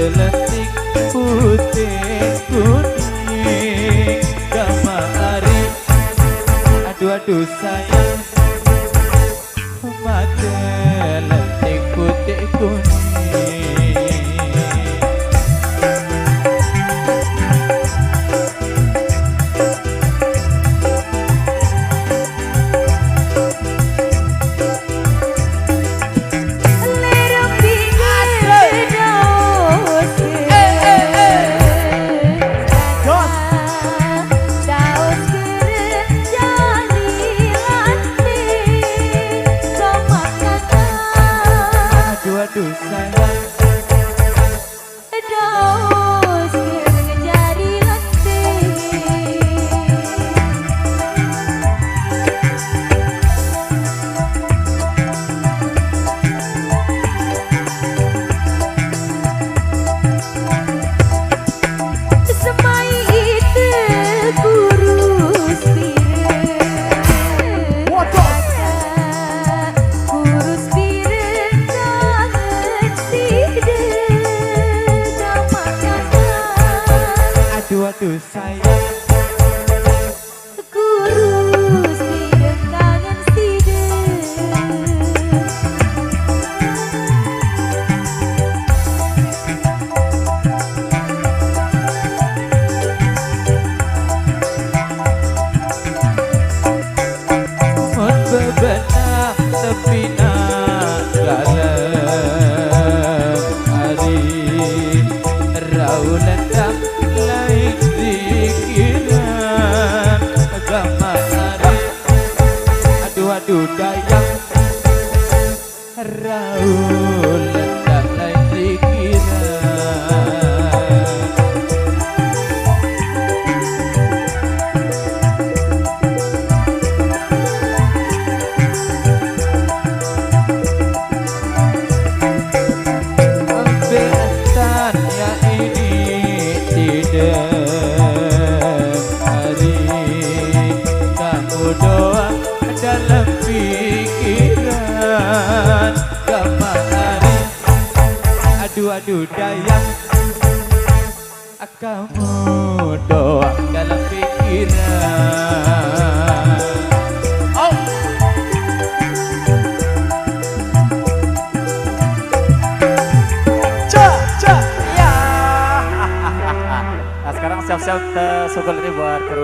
Geletik putih kuning kemari. Aduh sayang mata letik putih kuning. Aduh sayang dos jadi letih. Semai itu kurus pireng kurus pireng kangen sideng sama kakak. aduh sayang Kurus pireng kangen sideng. mun bebenah tepi galem hari raulendang lain pikiran gamari. Aduh dayang raulendang lain pikiran. Betan ya ini tidak hari kamu doang dalam pikiran kemari. Aduh dayang kamu doang dalam pikiran. Oh. Ya. Nah sekarang siap-siap sukul ini buat